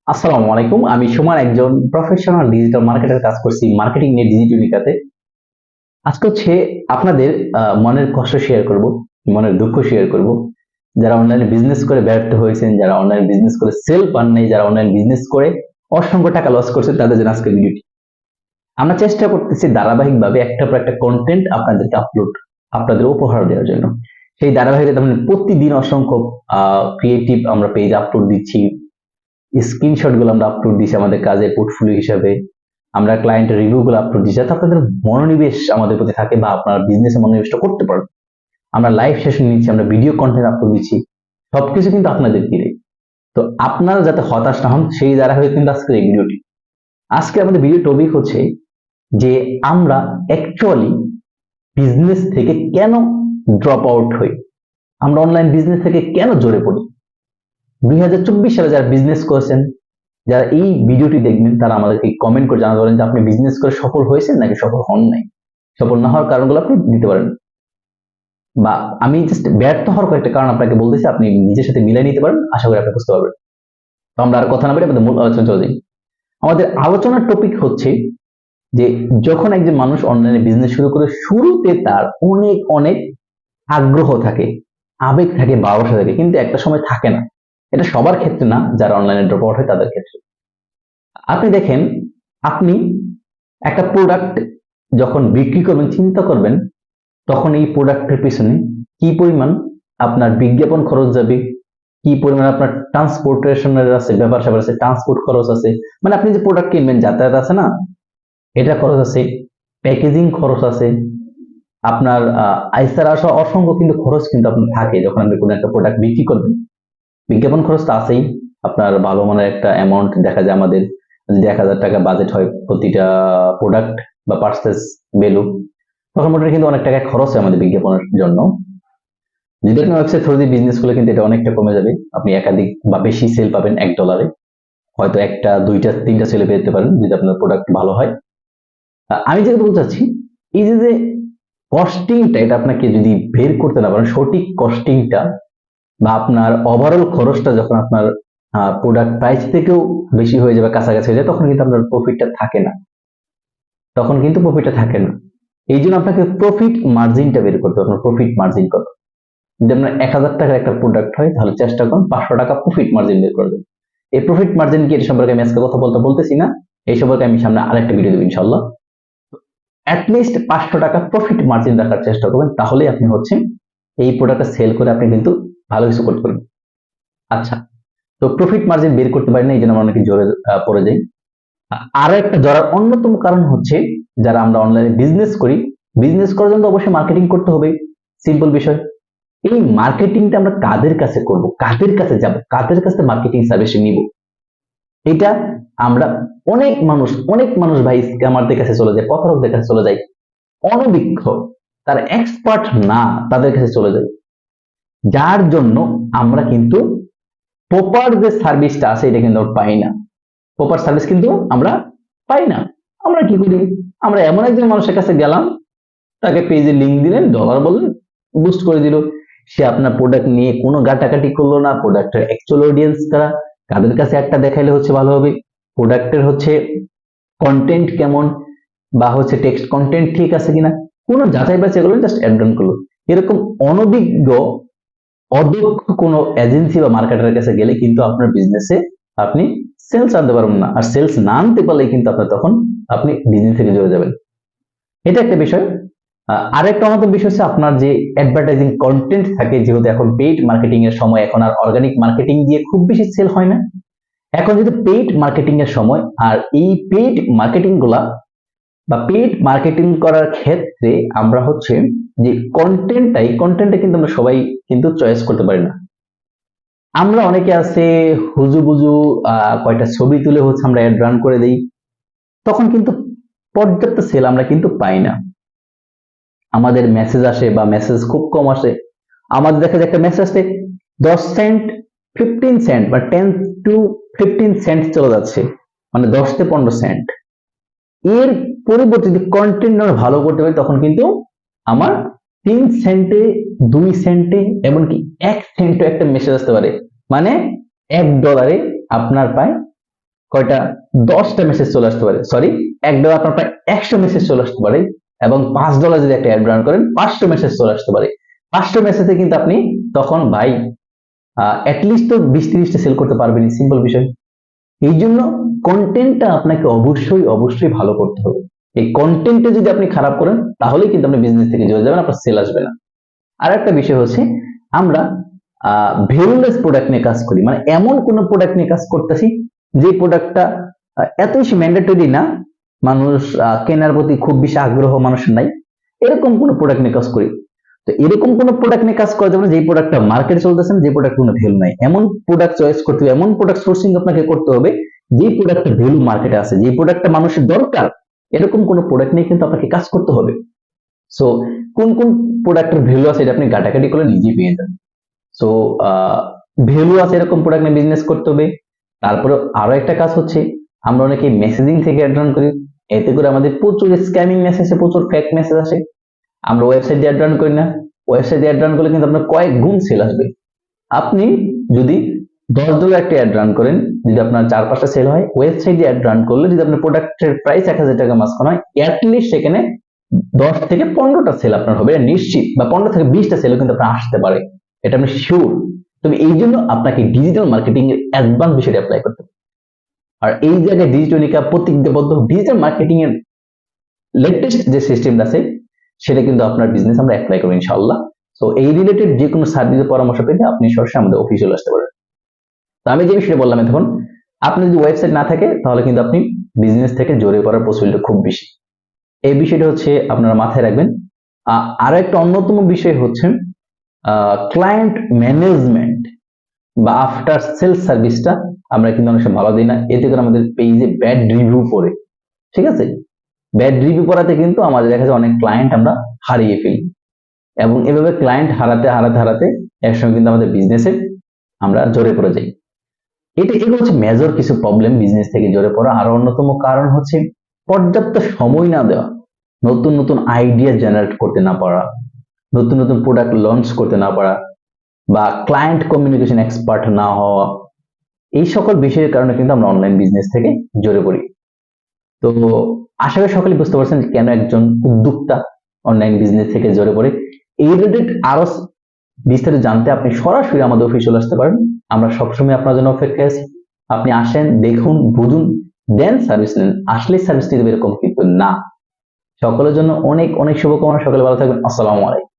আসসালামু আলাইকুম। আমি সুমন, একজন প্রফেশনাল ডিজিটাল মার্কেটার, কাজ করছি মার্কেটিং নিয়ে ডিজিটুনিকাতে। আজকে হচ্ছে আপনাদের মনের কষ্ট শেয়ার করব, মনের দুঃখ শেয়ার করব। যারা অনলাইনে বিজনেস করে ব্যর্থ হয়েছেন, যারা অনলাইন বিজনেস করে সেল পান নাই, যারা অনলাইন বিজনেস করে অসংখ্য টাকা লস করছেন, তাদের জন্য আজকের ভিডিওটি। আমরা চেষ্টা করতেছি ধারাবাহিকভাবে একটা পর একটা কন্টেন্ট আপনাদেরকে আপনাদের উপহার দেওয়ার জন্য। সেই ধারাবাহিকতা মানে প্রতিদিন অসংখ্য ক্রিয়েটিভ আমরা পেজ আপলোড দিচ্ছি, স্ক্রিনশট গুলো আমরা আপলোড দিচ্ছি আমাদের কাজের পোর্টফোলিও হিসাবে। আমরা ক্লায়েন্টের রিভিউ গুলো আপলোড দিচ্ছি যাতে আপনাদের মনোনিবেশ আমাদের প্রতি থাকে বা আপনার বিজনেসে মনোনিবেশটা করতে পারেন। আমরা লাইভ সেশন নিচ্ছি, আমরা ভিডিও কন্টেন্ট আপলোড দিচ্ছি, সবকিছু কিন্তু আপনাদের ঘিরে। তো আপনারা যাতে হতাশ না হন সেই দ্বারা হয়ে কিন্তু আজকের এই ভিডিওটি। আজকে আমাদের ভিডিও টপিক হচ্ছে যে আমরা অ্যাকচুয়ালি বিজনেস থেকে কেন ড্রপ আউট হই, আমরা অনলাইন বিজনেস থেকে কেন জোরে পড়ি। 2024 সালে যারা বিজনেস করেছেন, যারা এই ভিডিওটি দেখবেন, তারা আমাদেরকে কমেন্ট করে জানাতে পারেন যে আপনি বিজনেস করে সফল হয়েছেন নাকি সফল হন নাই। সফল না হওয়ার কারণগুলো আপনি দিতে পারেন, বা আমি জাস্ট ব্যর্থ হওয়ার কয়েকটা কারণ আপনাকে বলতেছি, আপনি নিজের সাথে মিলাই নিতে পারেন। আশা করি আপনি বুঝতে পারবেন। তো আমরা আর কথা না বলে আমাদের মূল আলোচনা চলে যাই। আমাদের আলোচনার টপিক হচ্ছে যে যখন একজন মানুষ অনলাইনে বিজনেস শুরু করে, শুরুতে তার অনেক অনেক আগ্রহ থাকে, আবেগ থাকে, ভালোবাসা থাকে, কিন্তু একটা সময় থাকে না। এটা সবার ক্ষেত্রে না, যারা অনলাইনে ড্রপ আউট হয় তাদের ক্ষেত্রে। আপনি দেখেন, আপনি একটা প্রোডাক্ট যখন বিক্রি করবেন, চিন্তা করবেন তখন এই প্রোডাক্টের পিছনে কি পরিমাণ আপনার বিজ্ঞাপন খরচ যাবে, কি পরিমাণ আপনার ট্রান্সপোর্টেশনের আছে, ব্যাপার স্যাপার আছে, ট্রান্সপোর্ট খরচ আছে। মানে আপনি যে প্রোডাক্ট কিনবেন, যাতায়াত আছে না, এটা খরচ আছে, প্যাকেজিং খরচ আছে, আপনার আইসার আসা অসংখ্য কিন্তু খরচ কিন্তু আপনার থাকে যখন আপনি কোনো একটা প্রোডাক্ট বিক্রি করবেন। বিজ্ঞাপন খরচ তো আছেই। আপনার ভালো মানের একটা অ্যামাউন্ট দেখা যায়, আমাদের যদি 1000 টাকা বাজেট হয় প্রতিটা প্রোডাক্ট বা পার্সেস ভ্যালু, তখন মোটামুটি কিন্তু অনেক টাকা খরচ হয় আমাদের বিজ্ঞাপনের জন্য। যদি আপনি ওয়েবসাইট থ্রু দিয়ে বিজনেস করলে কিন্তু এটা অনেকটা কমে যাবে। আপনি একাধিক বা বেশি সেল পাবেন $1, হয়তো একটা, দুইটা, তিনটা সেলে পেতে পারেন যদি আপনার প্রোডাক্ট ভালো হয়। আমি যেটা বলতে চাচ্ছি, এই যে কস্টিংটা, এটা আপনাকে যদি বের করতে না পারেন সঠিক কস্টিংটা, বা আপনার ওভারঅল খরচটা যখন আপনার প্রোডাক্ট প্রাইস থেকেও বেশি হয়ে যাবে, কাছাকাছি হয়ে যায়, তখন কিন্তু আপনার প্রফিটটা থাকে না। তখন কিন্তু প্রফিটটা থাকে না। এই জন্য আপনাকে প্রফিট মার্জিনটা বের করতে হবে। আপনার প্রফিট মার্জিন কত? যদি আপনার 1000 টাকার একটা প্রোডাক্ট হয়, তাহলে চেষ্টা করুন 500 টাকা প্রফিট মার্জিন বের করবেন। এই প্রফিট মার্জিন কি, এর সম্পর্কে আমি আজকে কথা বলতেছি না, এই সম্পর্কে আমি সামনে আরেকটা ভিডিও দেবো ইনশাল্লাহ। অ্যাটলিস্ট 500 টাকা প্রফিট মার্জিন রাখার চেষ্টা করবেন, তাহলে আপনি হচ্ছে এই প্রোডাক্টটা সেল করে আপনি কিন্তু ভালো কিছু করতে পারবেন। আচ্ছা, তো প্রফিট মার্জিন বের করতে পারি না, এই জন্য আমরা অনেকে জোরে পড়ে যাই। আরো একটা জড়ার অন্যতম কারণ হচ্ছে, যারা আমরা অনলাইনে বিজনেস করি, বিজনেস করার জন্য অবশ্যই মার্কেটিং করতে হবে, সিম্পল বিষয়। এই মার্কেটিংটা আমরা কাদের কাছে করব, কাদের কাছে যাব, কাদের কাছে মার্কেটিং সার্ভিস নিব, এটা আমরা অনেক মানুষ ভাই স্ক্যামারদের কাছে চলে যায়, প্রতারকদের কাছে চলে যায়, অনভিজ্ঞ, তারা এক্সপার্ট না, তাদের কাছে চলে যায়। যার জন্য আমরা কিন্তু প্রপার যে সার্ভিসটা আছে এটা কিন্তু আমরা পাই না। প্রপার সার্ভিস কিন্তু আমরা পাই না। আমরা কি করি, আমরা এমন একজন মানুষের কাছে গেলাম, তাকে পেজে লিঙ্ক দিলেন, ডলার বললেন, বুস্ট করে দিল। সে আপনার প্রোডাক্ট নিয়ে কোনো ঘাটাঘাটি করলো না, প্রোডাক্টের অ্যাকচুয়াল অডিয়েন্স কারা, কাদের কাছে একটা দেখাইলে হচ্ছে ভালো হবে, প্রোডাক্টের হচ্ছে কন্টেন্ট কেমন, বা হচ্ছে টেক্সট কন্টেন্ট ঠিক আছে কিনা, কোনো যাচাই বাছাই করলো, জাস্ট অ্যাড ডান করলো। এরকম অনভিজ্ঞ, অদক্ষ কোনো এজেন্সি বা মার্কেটারের কাছে গেলে কিন্তু আপনার বিজনেসে আপনি সেলস আনতে পারবেন না। আর সেলস না আনতে পারলে কিন্তু আপনার তখন আপনি বিজনেস থেকে জড়ে যাবেন। এটা একটা বিষয়। আরেকটা অন্যতম বিষয় হচ্ছে আপনার যে অ্যাডভার্টাইজিং কন্টেন্ট থাকে, যেহেতু এখন পেইড মার্কেটিং এর সময়, এখন আর অর্গানিক মার্কেটিং দিয়ে খুব বেশি সেল হয় না, এখন যেহেতু পেইড মার্কেটিং এর সময়। আর এই পেইড মার্কেটিং গুলা বা পেইড মার্কেটিং করার ক্ষেত্রে আমরা হচ্ছে যে কন্টেন্টটা কিন্তু আমরা সবাই কিন্তু চয়েস করতে পারি না। আমরা অনেকে আছে হুজুবুজু কয়টা ছবি তুলে হচ্ছে আমরা অ্যাড রান করে দেই, তখন কিন্তু পর্যাপ্ত সেল আমরা কিন্তু পাই না। আমাদের মেসেজ আসে বা মেসেজ খুব কম আসে। আমাদের দেখা যায় একটা মেসেজ আসে 10 সেন্ট, 15 সেন্ট বা 10 to 15 সেন্ট চলে যাচ্ছে, মানে 10 থেকে 15 সেন্ট। এর পরিবর্তে যদি কন্টেন্ট আমরা ভালো করতে পারি, তখন কিন্তু আমার 3 সেন্টে, 2 সেন্টে, এমনকি 1 সেন্টে একটা মেসেজ আসতে পারে। মানে $1 আপনার পায় কয়টা 10টা মেসেজ চলে আসতে পারে, সরি এক ডলার আপনার প্রায় 100 মেসেজ চলে আসতে পারে, এবং $5 যদি একটা অ্যাড রান করেন 500 মেসেজ চলে আসতে পারে। 500 মেসেজে কিন্তু আপনি তখন ভাই অ্যাটলিস্ট তো 20-30টা সেল করতে পারবেন, সিম্পল বিষয়। এই জন্য কন্টেন্টটা আপনাকে অবশ্যই অবশ্যই ভালো করতে হবে। এই কন্টেন্টে যদি আপনি খারাপ করেন তাহলেই কিন্তু আপনি বিজনেস থেকে জড়ে যাবেন, আপনার সেল আসবে না। আর একটা বিষয় হচ্ছে আমরা ভ্যালুলেস প্রোডাক্ট নিয়ে কাজ করি, মানে এমন কোন প্রোডাক্ট নিয়ে কাজ করতেছি যে প্রোডাক্টটা এত বেশি ম্যান্ডেটরি না, মানুষ কেনার প্রতি খুব বেশি আগ্রহ মানুষের নাই, এরকম কোন প্রোডাক্ট নিয়ে কাজ করি। তো এরকম কোন প্রোডাক্ট নিয়ে কাজ করা যাবে না যে প্রোডাক্টটা মার্কেটে চলতেছে, যে প্রোডাক্ট কোনো ভ্যালু নাই, এমন প্রোডাক্ট চয়েস করতে হবে, এমন প্রোডাক্ট সোর্সিং আপনাকে করতে হবে যে প্রোডাক্টের ভ্যালু মার্কেটে আছে, যে প্রোডাক্টটা মানুষের দরকার, এরকম কোন প্রোডাক্ট নিয়ে কিন্তু আপনাকে কাজ করতে হবে। সো কোন কোন প্রোডাক্টের ভ্যালু আছে এটা আপনি ঘাটাঘাটি করে নিজে পেয়ে যাবেন। সো ভ্যালু আছে এরকম প্রোডাক্ট নিয়ে বিজনেস করতে হবে। তারপরে আরো একটা কাজ হচ্ছে আমরা অনেকে মেসেজিং থেকে অ্যাড রান করি, এতে করে আমাদের প্রচুর স্ক্যামিং মেসেজ আসে, প্রচুর ফেক মেসেজ আসে। আমরা ওয়েবসাইট দিয়ে অ্যাড রান করি না, ওয়েবসাইট দিয়ে অ্যাড রান করলে কিন্তু আপনার কয়েক গুণ সেল আসবে। আপনি যদি $10 একটা অ্যাড রান করেন, যদি আপনার 4-5টা সেল হয়, ওয়েবসাইট দিয়ে অ্যাড রান করলে যদি আপনার প্রোডাক্টের প্রাইস 1000 টাকা মাঝখানে হয়, অ্যাটলিস্ট সেখানে 10 থেকে 15টা সেল আপনার হবে নিশ্চিত, বা 15 থেকে 20টা সেলও কিন্তু আপনার আসতে পারে, এটা আমি শিওর। তবে এই জন্য আপনাকে ডিজিটাল মার্কেটিং এর অ্যাডভান্স বিষয়টা অ্যাপ্লাই করতে হবে। আর এই জায়গায় ডিজিটালিকা প্রতিজ্ঞাবদ্ধ ডিজিটাল মার্কেটিং এর লেটেস্ট যে সিস্টেমটা আছে সেটা কিন্তু আপনার বিজনেস আমরা অ্যাপ্লাই করবো ইনশাআল্লাহ। তো এই রিলেটেড যে কোনো সার্ভিসের পরামর্শ পেতে আপনি সরাসরি আমাদের অফিসে আসতে পারেন। তো আমি যে বিষয়টা বললাম এখন, আপনি যদি ওয়েবসাইট না থাকে তাহলে কিন্তু আপনি বিজনেস থেকে জড়িয়ে পড়ার পসিবিলিটি খুব বেশি। এই বিষয়টা হচ্ছে আপনারা মাথায় রাখবেন। আরো একটা অন্যতম বিষয় হচ্ছে ক্লায়েন্ট ম্যানেজমেন্ট বা আফটার সেল সার্ভিসটা আমরা কিন্তু অনেক সময় ভালো দিই না, এতে করে আমাদের পেজে ব্যাড রিভিউ পড়ে। ঠিক আছে, ব্যাড রিভিউ পড়াতে কিন্তু আমাদের দেখা যায় অনেক ক্লায়েন্ট আমরা হারিয়ে ফেলি, এবং এভাবে ক্লায়েন্ট হারাতে হারাতে হারাতে একসময় কিন্তু আমাদের বিজনেসে আমরা জড়ে পড়ে যাই। এগুলো হচ্ছে মেজর কিছু প্রবলেম বিজনেস থেকে জড়ে পড়া। আর অন্যতম কারণ হচ্ছে পর্যাপ্ত সময় না দেওয়া, নতুন নতুন আইডিয়া জেনারেট করতে না পারা, নতুন নতুন প্রোডাক্ট লঞ্চ করতে না পারা, বা ক্লায়েন্ট কমিউনিকেশন এক্সপার্ট না হওয়া, এই সকল বিষয়ের কারণে কিন্তু আমরা অনলাইন বিজনেস থেকে জড়ে পড়ি। তো আশা করি সকলে বুঝতে পারছেন কেন একজন উদ্যোক্তা অনলাইন বিজনেস থেকে জড়ে পড়ে। এই রিলেটেড আরো বিস্তারিত জানতে আপনি সরাসরি আমাদের অফিসে চলে আসতে পারেন, আমরা সবসময় আপনার জন্য অপেক্ষায় আছি। আপনি আসেন, দেখুন, বুঝুন, দেন সার্ভিস নেন। আসলে সার্ভিস দিতে এরকম কিন্তু না। সকলের জন্য অনেক অনেক শুভকামনা, সকলে ভালো থাকবেন। আসসালামু আলাইকুম।